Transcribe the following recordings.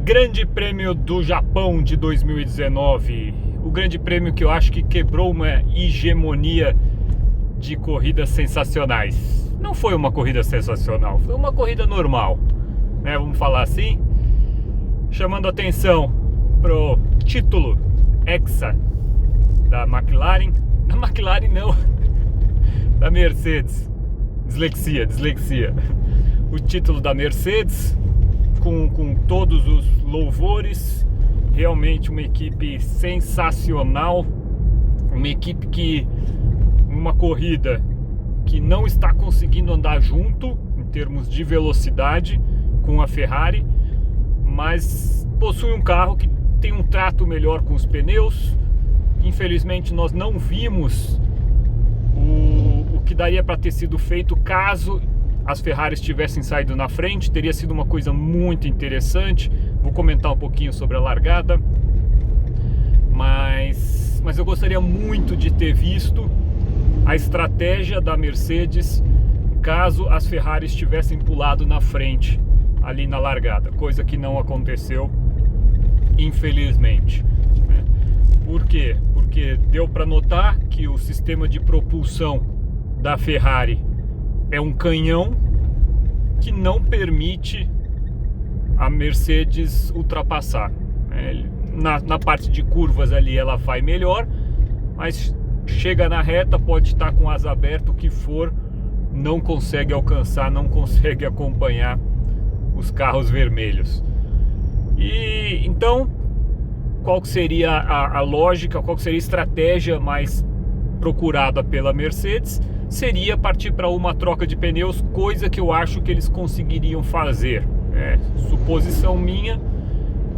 Grande Prêmio do Japão de 2019, o grande prêmio que eu acho que quebrou uma hegemonia de corridas sensacionais. Não foi uma corrida sensacional, foi uma corrida normal, né? Vamos falar assim, chamando atenção pro título Hexa da McLaren, não, da Mercedes, dislexia, o título da Mercedes, com todos os louvores, realmente uma equipe sensacional, uma equipe que, uma corrida que não está conseguindo andar junto em termos de velocidade com a Ferrari, mas possui um carro que tem um trato melhor com os pneus. Infelizmente nós não vimos o que daria para ter sido feito caso as Ferraris tivessem saído na frente. Teria sido uma coisa muito interessante. Vou comentar um pouquinho sobre a largada, mas eu gostaria muito de ter visto a estratégia da Mercedes caso as Ferraris tivessem pulado na frente ali na largada, coisa que não aconteceu, infelizmente. Por quê? Porque deu para notar que o sistema de propulsão da Ferrari é um canhão que não permite a Mercedes ultrapassar. Na parte de curvas ali ela vai melhor, mas chega na reta, pode estar com asa aberta, o que for, não consegue alcançar, não consegue acompanhar os carros vermelhos. E então, qual que seria a lógica, qual que seria a estratégia mais procurada pela Mercedes? Seria partir para uma troca de pneus, coisa que eu acho que eles conseguiriam fazer. Suposição minha,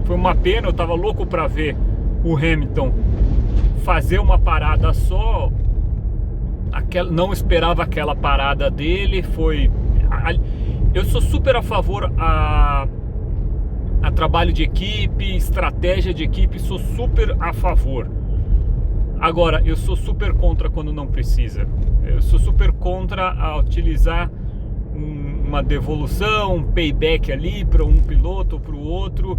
foi uma pena, eu estava louco para ver o Hamilton fazer uma parada só, não esperava aquela parada dele. Eu sou super a favor a trabalho de equipe, estratégia de equipe, sou super a favor. Agora, eu sou super contra quando não precisa. Eu sou super contra a utilizar uma devolução, um payback ali para um piloto ou para o outro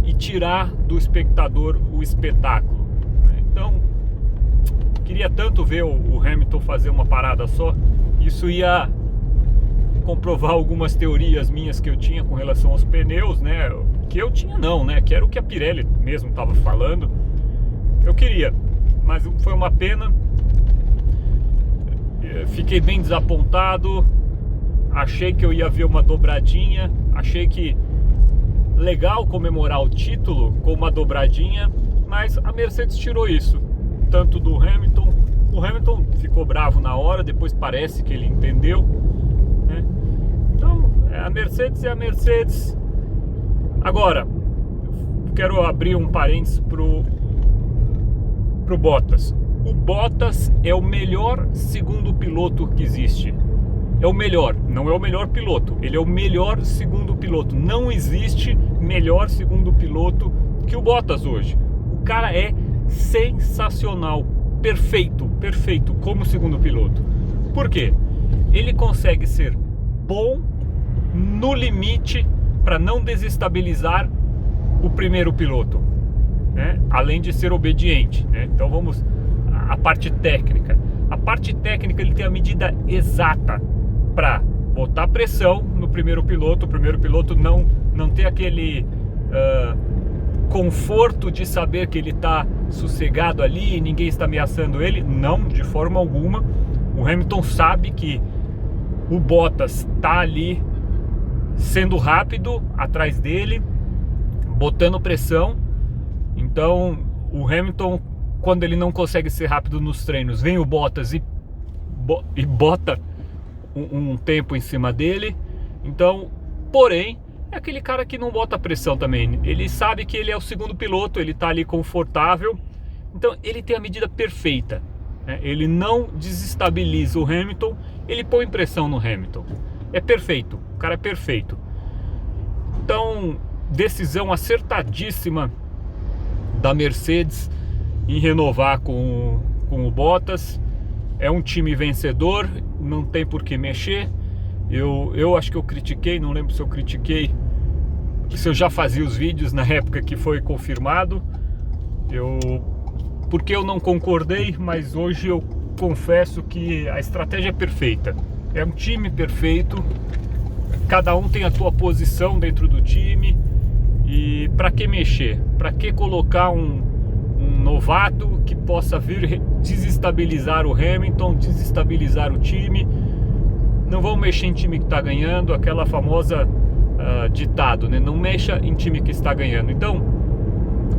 e tirar do espectador o espetáculo. Então, queria tanto ver o Hamilton fazer uma parada só. Isso ia comprovar algumas teorias minhas que eu tinha com relação aos pneus, né? Que eu tinha não, né? Que era o que a Pirelli mesmo estava falando. Eu queria, mas foi uma pena. Fiquei bem desapontado. Achei que eu ia ver uma dobradinha. Achei que legal comemorar o título com uma dobradinha, mas a Mercedes tirou isso, tanto do Hamilton. O Hamilton ficou bravo na hora, depois parece que ele entendeu, né? Então, a Mercedes é a Mercedes. Agora, quero abrir um parênteses pro Bottas. O Bottas é o melhor segundo piloto que existe. É o melhor, não é o melhor piloto. Ele é o melhor segundo piloto. Não existe melhor segundo piloto que o Bottas hoje. O cara é sensacional, perfeito como segundo piloto. Por quê? Ele consegue ser bom no limite para não desestabilizar o primeiro piloto, né? Além de ser obediente, né? Então vamos à parte técnica. A parte técnica, ele tem a medida exata para botar pressão no primeiro piloto. O primeiro piloto não ter aquele conforto de saber que ele está sossegado ali e ninguém está ameaçando ele. Não, de forma alguma. O Hamilton sabe que o Bottas está ali sendo rápido atrás dele, botando pressão. Então o Hamilton, quando ele não consegue ser rápido nos treinos, vem o Bottas e bota um tempo em cima dele. Então, porém, é aquele cara que não bota pressão também. Ele sabe que ele é o segundo piloto, ele tá ali confortável. Então ele tem a medida perfeita, né? Ele não desestabiliza o Hamilton, ele põe pressão no Hamilton. É perfeito, o cara é perfeito. Então, decisão acertadíssima da Mercedes em renovar com o Bottas. É um time vencedor, não tem por que mexer. Eu acho que eu critiquei, não lembro se eu critiquei se eu já fazia os vídeos na época que foi confirmado. Porque eu não concordei, mas hoje eu confesso que a estratégia é perfeita. É um time perfeito, cada um tem a sua posição dentro do time. E para que mexer? Para que colocar um novato que possa vir desestabilizar o Hamilton, desestabilizar o time? Não vão mexer em time que está ganhando, aquela famosa ditado, né? Não mexa em time que está ganhando. Então,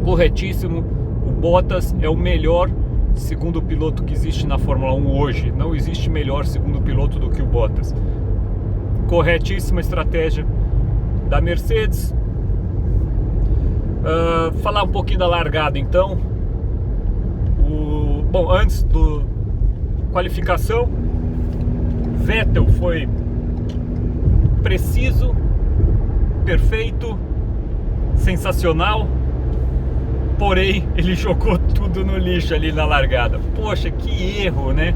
corretíssimo, o Bottas é o melhor segundo piloto que existe na Fórmula 1 hoje. Não existe melhor segundo piloto do que o Bottas. Corretíssima estratégia da Mercedes. Falar um pouquinho da largada então. Bom, antes do qualificação, Vettel foi preciso, perfeito, sensacional, porém ele jogou tudo no lixo ali na largada. Poxa, que erro, né?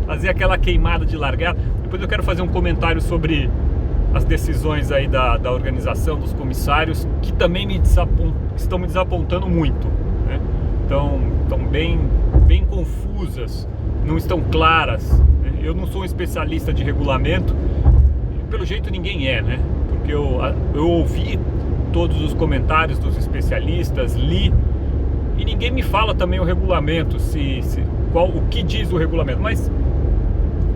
Fazer aquela queimada de largada. Depois eu quero fazer um comentário sobre as decisões aí da organização, dos comissários, que também estão me desapontando muito, né? Estão bem confusas, não estão claras. Eu não sou um especialista de regulamento, pelo jeito ninguém é, né? Porque eu ouvi todos os comentários dos especialistas, li, e ninguém me fala também o regulamento, o que diz o regulamento, mas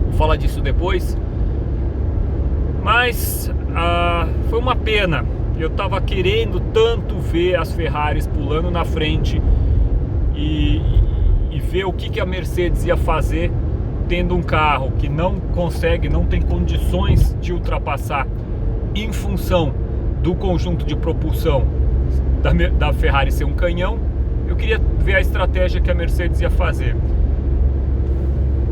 vou falar disso depois. Mas foi uma pena, eu estava querendo tanto ver as Ferraris pulando na frente e ver o que a Mercedes ia fazer tendo um carro que não tem condições de ultrapassar em função do conjunto de propulsão da Ferrari ser um canhão. Eu queria ver a estratégia que a Mercedes ia fazer.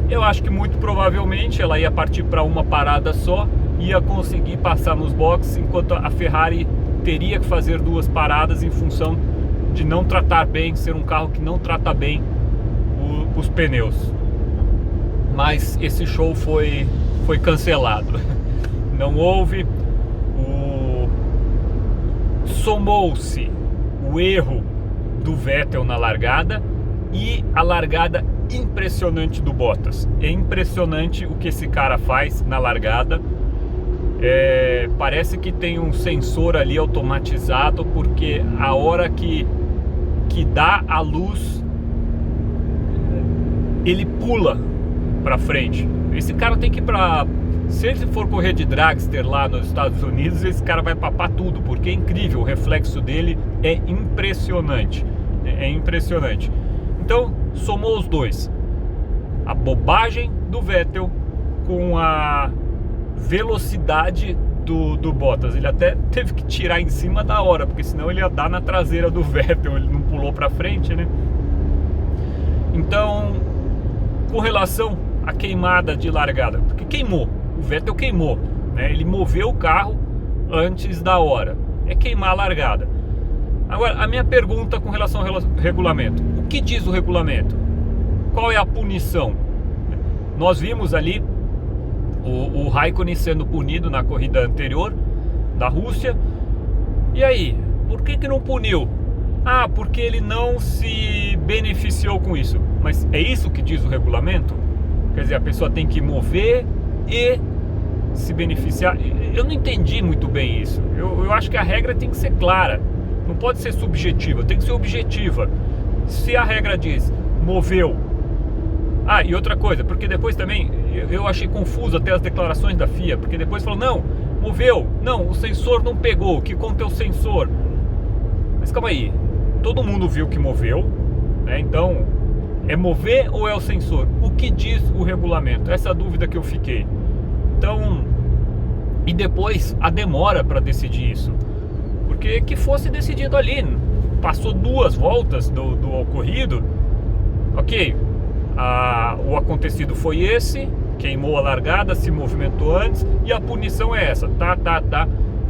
Eu acho que muito provavelmente ela ia partir para uma parada só, ia conseguir passar nos boxes, enquanto a Ferrari teria que fazer 2 paradas em função de não tratar bem, ser um carro que não trata bem os pneus. Mas esse show foi cancelado. Não houve. Somou-se o erro do Vettel na largada e a largada impressionante do Bottas. É impressionante o que esse cara faz na largada. Parece que tem um sensor ali automatizado, porque a hora que dá a luz, ele pula para frente. Esse cara tem que ir para... Se ele for correr de dragster lá nos Estados Unidos, esse cara vai papar tudo, porque é incrível, o reflexo dele é impressionante. É impressionante. Então, somou os dois. A bobagem do Vettel com a velocidade do Bottas. Ele até teve que tirar em cima da hora, porque senão ele ia dar na traseira do Vettel. Ele não pulou para frente, né? Então, com relação à queimada de largada, porque queimou. O Vettel queimou, né? Ele moveu o carro antes da hora. É queimar a largada. Agora, a minha pergunta com relação ao regulamento: o que diz o regulamento? Qual é a punição? Nós vimos ali o Raikkonen sendo punido na corrida anterior da Rússia. E aí, por que não puniu? Porque ele não se beneficiou com isso. Mas é isso que diz o regulamento? Quer dizer, a pessoa tem que mover e se beneficiar. Eu não entendi muito bem isso. Eu acho que a regra tem que ser clara, não pode ser subjetiva, tem que ser objetiva. Se a regra diz moveu, e outra coisa, porque depois também eu achei confuso até as declarações da FIA, porque depois falou, não, moveu, não, o sensor não pegou, o que conta é o sensor. Mas calma aí, todo mundo viu que moveu, né? Então, é mover ou é o sensor? O que diz o regulamento? Essa é a dúvida que eu fiquei. Então, e depois a demora para decidir isso, porque que fosse decidido ali, passou 2 voltas do ocorrido, ok, o acontecido foi esse, queimou a largada, se movimentou antes, e a punição é essa, tá,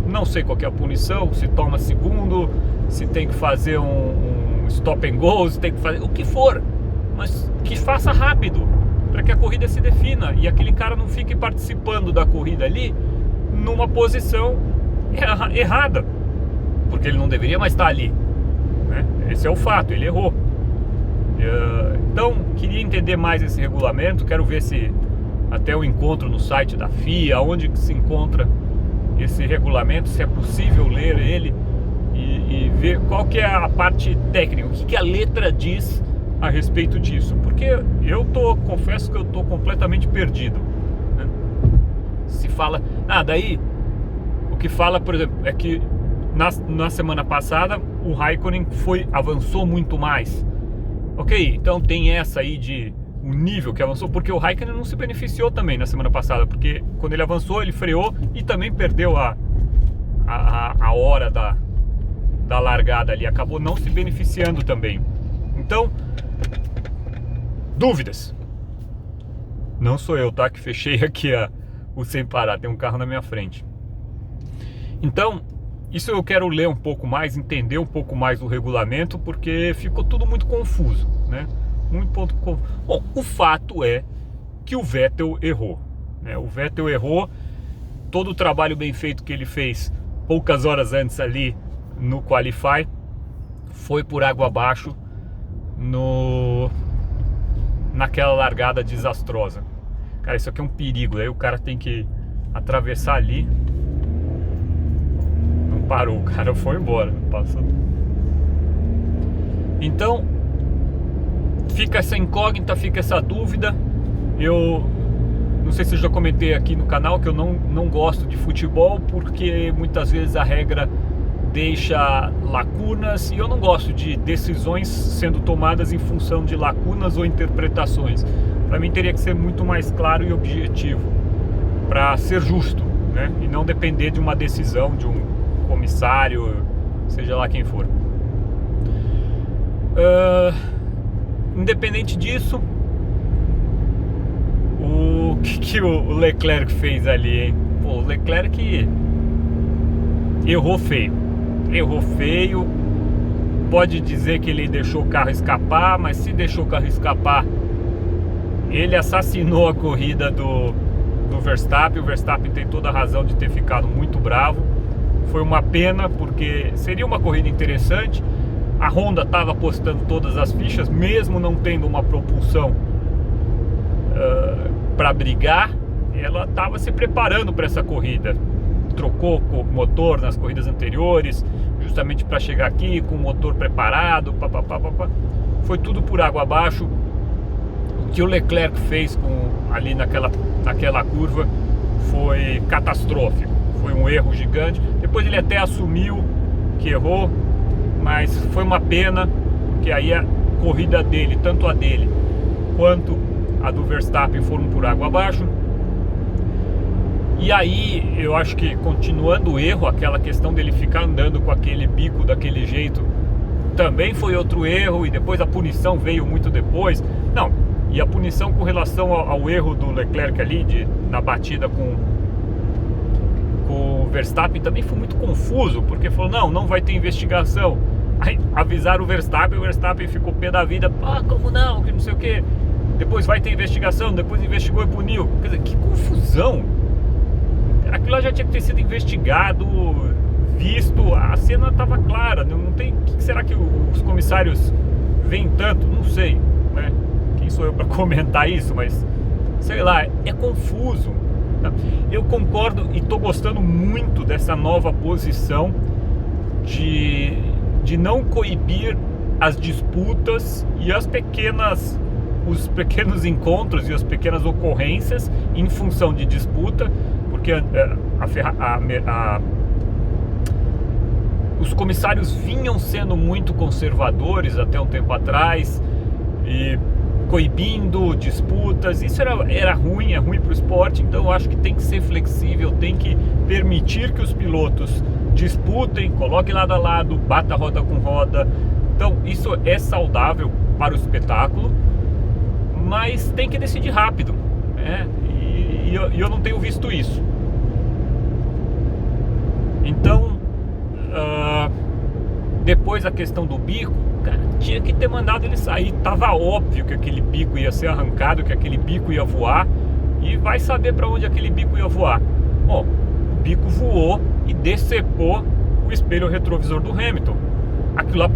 não sei qual que é a punição, se toma segundo, se tem que fazer um stop and go, se tem que fazer o que for, mas que faça rápido, para que a corrida se defina e aquele cara não fique participando da corrida ali numa posição errada. porque ele não deveria mais estar ali, né? Esse é o fato, ele errou. Então, queria entender mais esse regulamento, quero ver se até o encontro no site da FIA, onde que se encontra esse regulamento, se é possível ler ele e ver qual que é a parte técnica, o que a letra diz a respeito disso, porque confesso que eu tô completamente perdido, né? Se fala, daí o que fala, por exemplo, é que na semana passada o Raikkonen avançou muito mais. Ok, então tem essa aí de o nível que avançou, porque o Raikkonen não se beneficiou também na semana passada, porque quando ele avançou ele freou e também perdeu a hora da largada ali, acabou não se beneficiando também. Então, dúvidas. Não sou eu, tá? Que fechei aqui o sem parar, tem um carro na minha frente. Então, isso eu quero ler um pouco mais, entender um pouco mais do regulamento, porque ficou tudo muito confuso, né? Bom, o fato é que o Vettel errou, né? O Vettel errou, todo o trabalho bem feito que ele fez poucas horas antes ali no Qualify foi por água abaixo naquela largada desastrosa. Cara, isso aqui é um perigo, aí o cara tem que atravessar ali. Não parou, o cara foi embora, passou. Então fica essa incógnita, fica essa dúvida. Eu não sei se eu já comentei aqui no canal que eu não gosto de futebol, porque muitas vezes a regra deixa lacunas e eu não gosto de decisões sendo tomadas em função de lacunas ou interpretações. Para mim teria que ser muito mais claro e objetivo para ser justo, né? E não depender de uma decisão de um comissário, seja lá quem for. Independente disso, o que o Leclerc fez ali, hein? Pô, o Leclerc errou feio. Pode dizer que ele deixou o carro escapar, mas se deixou o carro escapar, ele assassinou a corrida do Verstappen. O Verstappen tem toda a razão de ter ficado muito bravo. Foi uma pena, porque seria uma corrida interessante. A Honda estava apostando todas as fichas, mesmo não tendo uma propulsão para brigar. Ela estava se preparando para essa corrida. Trocou o motor nas corridas anteriores, justamente para chegar aqui com o motor preparado. Foi tudo por água abaixo. O que o Leclerc fez ali naquela curva foi catastrófico. Foi um erro gigante. Depois ele até assumiu que errou, mas foi uma pena, porque aí a corrida dele, tanto a dele quanto a do Verstappen, foram por água abaixo. E aí eu acho que, continuando o erro, aquela questão dele ficar andando com aquele bico daquele jeito também foi outro erro, e depois a punição veio muito depois. Não, e a punição com relação ao erro do Leclerc ali na batida com o Verstappen também foi muito confuso, porque falou, não vai ter investigação. Aí avisaram o Verstappen ficou pé da vida, como não, que não sei o que, depois vai ter investigação, depois investigou e puniu. Quer dizer, que confusão. Aquilo lá já tinha que ter sido investigado, visto, a cena estava clara, não tem. O que será que os comissários veem tanto? Não sei, né? Quem sou eu para comentar isso, mas sei lá, é confuso. Eu concordo e estou gostando muito dessa nova posição de não coibir as disputas e os pequenos encontros e as pequenas ocorrências em função de disputa, porque os comissários vinham sendo muito conservadores até um tempo atrás e coibindo disputas. Isso era ruim, é ruim para o esporte. Então eu acho que tem que ser flexível, tem que permitir que os pilotos disputem, coloquem lado a lado, bata roda com roda. Então isso é saudável para o espetáculo, mas tem que decidir rápido, né? E eu não tenho visto isso. Então depois a questão do bico, cara, tinha que ter mandado ele sair. Tava óbvio que aquele bico ia ser arrancado, que aquele bico ia voar, e vai saber para onde aquele bico ia voar. Bom, o bico voou e decepou o espelho retrovisor do Hamilton. Aquilo lá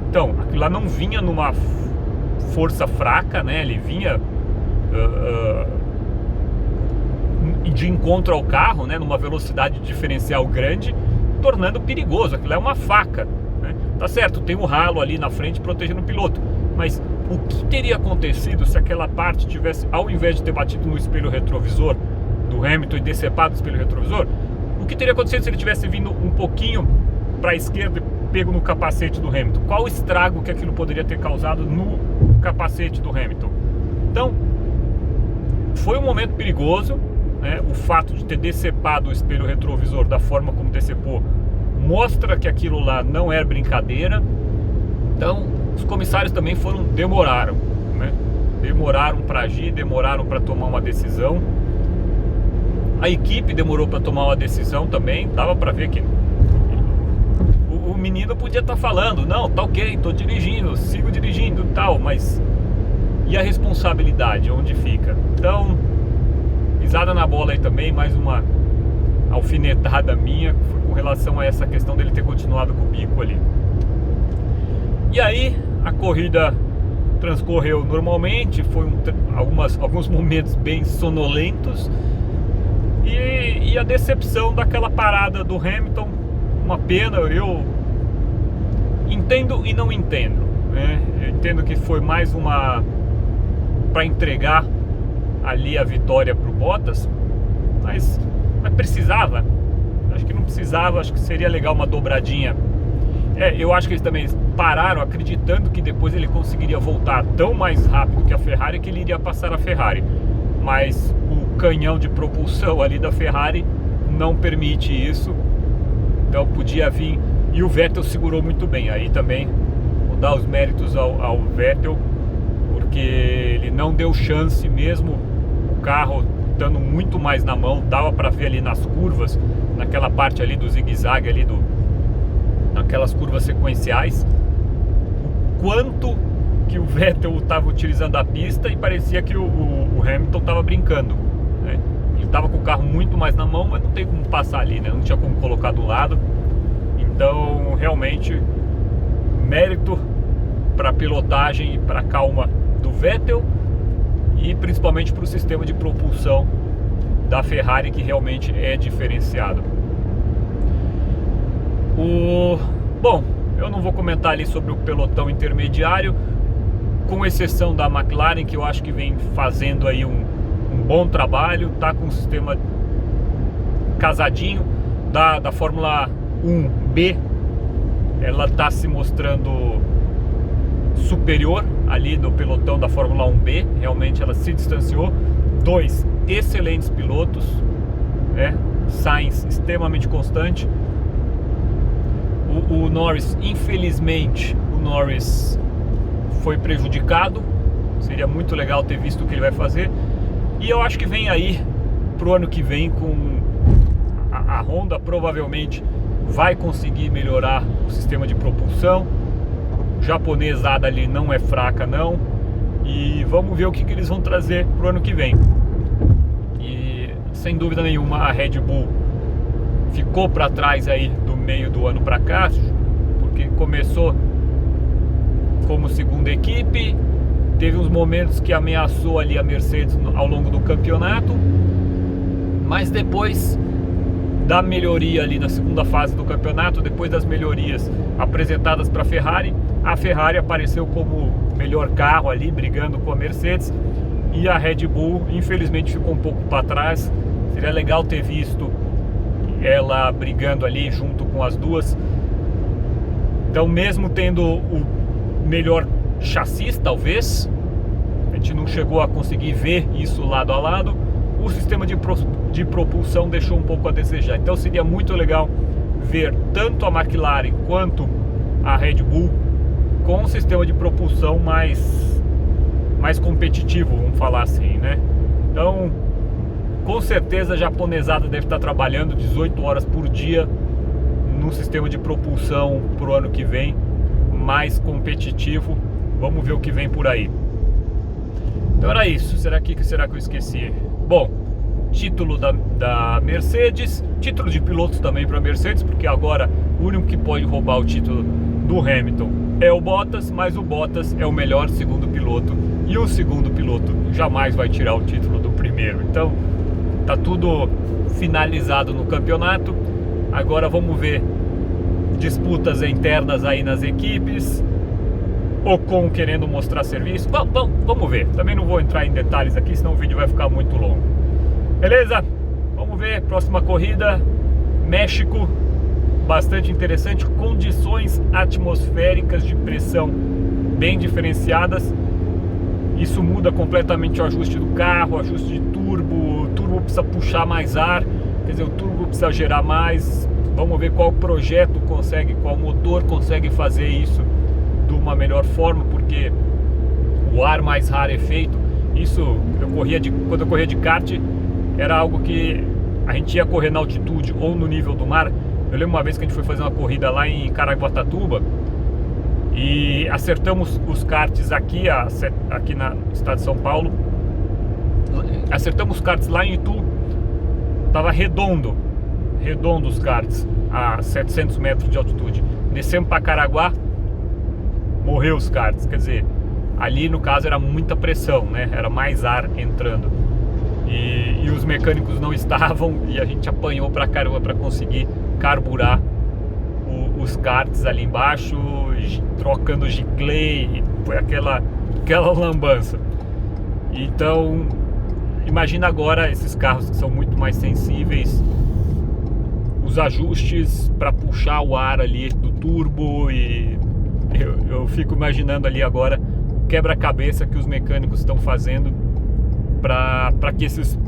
então, aquilo lá não vinha numa força fraca, né? Ele vinha de encontro ao carro, né? Numa velocidade diferencial grande, tornando perigoso. Aquilo é uma faca, né? Tá certo, tem um ralo ali na frente protegendo o piloto, mas o que teria acontecido se aquela parte tivesse, ao invés de ter batido no espelho retrovisor do Hamilton e decepado o espelho retrovisor, o que teria acontecido se ele tivesse vindo um pouquinho para a esquerda e pego no capacete do Hamilton? Qual o estrago que aquilo poderia ter causado no capacete do Hamilton? Então, foi um momento perigoso, né? O fato de ter decepado o espelho retrovisor da forma como decepou mostra que aquilo lá não era brincadeira. Então, os comissários também demoraram, né? Demoraram para agir, demoraram para tomar uma decisão. A equipe demorou para tomar uma decisão também. Dava para ver que o menino podia estar falando: não, tá ok, tô dirigindo, sigo dirigindo, tal, mas e a responsabilidade, onde fica? Então, pisada na bola aí também, mais uma alfinetada minha com relação a essa questão dele ter continuado com o bico ali. E aí a corrida transcorreu normalmente, foi alguns momentos bem sonolentos, e a decepção daquela parada do Hamilton, uma pena. Eu entendo e não entendo, né? Eu entendo que foi mais uma para entregar ali a vitória para o Bottas, mas precisava? Acho que não precisava. Acho que seria legal uma dobradinha. Eu acho que eles também pararam acreditando que depois ele conseguiria voltar tão mais rápido que a Ferrari que ele iria passar a Ferrari, mas o canhão de propulsão ali da Ferrari não permite isso. Então podia vir, e o Vettel segurou muito bem. Aí também vou dar os méritos ao Vettel, porque ele não deu chance, mesmo o carro estando muito mais na mão. Dava para ver ali nas curvas, naquela parte ali do zigue-zague ali naquelas curvas sequenciais, o quanto que o Vettel estava utilizando a pista, e parecia que o Hamilton estava brincando, né? Ele estava com o carro muito mais na mão, mas não tem como passar ali, né? Não tinha como colocar do lado. Então, realmente, mérito para a pilotagem e para a calma do Vettel, e principalmente para o sistema de propulsão da Ferrari, que realmente é diferenciado. Bom, eu não vou comentar ali sobre o pelotão intermediário, com exceção da McLaren, que eu acho que vem fazendo aí um bom trabalho, tá com um sistema casadinho. Da Fórmula 1B, ela tá se mostrando superior ali do pelotão da Fórmula 1B. Realmente ela se distanciou. 2 excelentes pilotos, né? Sainz extremamente constante. O Norris, infelizmente, o Norris foi prejudicado. Seria muito legal ter visto o que ele vai fazer. E eu acho que vem aí pro ano que vem com a Honda, provavelmente vai conseguir melhorar o sistema de propulsão. Japonesada ali não é fraca não. E vamos ver o que eles vão trazer pro ano que vem. E sem dúvida nenhuma a Red Bull ficou para trás aí do meio do ano para cá, porque começou como segunda equipe, teve uns momentos que ameaçou ali a Mercedes ao longo do campeonato, mas depois da melhoria ali na segunda fase do campeonato, depois das melhorias apresentadas para a Ferrari apareceu como melhor carro ali, brigando com a Mercedes, e a Red Bull infelizmente ficou um pouco para trás. Seria legal ter visto ela brigando ali junto com as duas. Então, mesmo tendo o melhor chassi, talvez, a gente não chegou a conseguir ver isso lado a lado, o sistema de propulsão deixou um pouco a desejar. Então seria muito legal ver tanto a McLaren quanto a Red Bull com um sistema de propulsão mais competitivo, vamos falar assim, né? Então, com certeza a japonesada deve estar trabalhando 18 horas por dia no sistema de propulsão para o ano que vem, mais competitivo. Vamos ver o que vem por aí. Então era isso. Será que eu esqueci? Bom, título da Mercedes, título de pilotos também para a Mercedes, porque agora o único que pode roubar o título do Hamilton é o Bottas, mas o Bottas é o melhor segundo piloto e o segundo piloto jamais vai tirar o título do primeiro. Então tá tudo finalizado no campeonato. Agora vamos ver disputas internas aí nas equipes. Ocon querendo mostrar serviço. Vamos ver. Também não vou entrar em detalhes aqui, senão o vídeo vai ficar muito longo. Beleza? Vamos ver. Próxima corrida, México. Bastante interessante. Condições atmosféricas de pressão bem diferenciadas. Isso muda completamente o ajuste do carro, o ajuste de turbo. O turbo precisa puxar mais ar, quer dizer, o turbo precisa gerar mais. Vamos ver qual projeto consegue, qual motor consegue fazer isso de uma melhor forma, porque o ar mais rarefeito, isso quando eu corria de kart, era algo que a gente ia correr na altitude ou no nível do mar. Eu lembro uma vez que a gente foi fazer uma corrida lá em Caraguatatuba e acertamos os karts aqui no estado de São Paulo. Acertamos os karts lá em Itu, tava redondo os karts a 700 metros de altitude. Descemos para Caraguá, morreu os karts. Quer dizer, ali no caso era muita pressão, né? Era mais ar entrando e os mecânicos não estavam, e a gente apanhou pra caramba para conseguir carburar os karts ali embaixo, trocando giclei, foi aquela lambança. Então imagina agora esses carros que são muito mais sensíveis, os ajustes para puxar o ar ali do turbo, e eu fico imaginando ali agora o quebra-cabeça que os mecânicos estão fazendo para que esses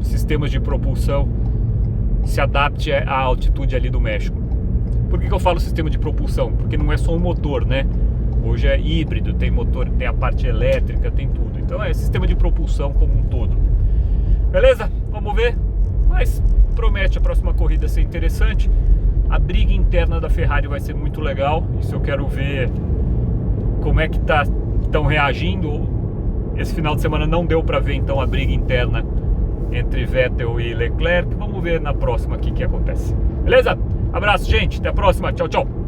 sistemas de propulsão se adaptem à altitude ali do México. Por que eu falo sistema de propulsão? Porque não é só um motor, né? Hoje é híbrido, tem motor, tem a parte elétrica, tem tudo. Então é sistema de propulsão como um todo. Beleza? Vamos ver. Mas promete a próxima corrida ser interessante. A briga interna da Ferrari vai ser muito legal. Isso eu quero ver como é que estão reagindo. Esse final de semana não deu para ver então a briga interna entre Vettel e Leclerc. Vamos ver na próxima o que acontece. Beleza? Abraço, gente. Até a próxima. Tchau, tchau.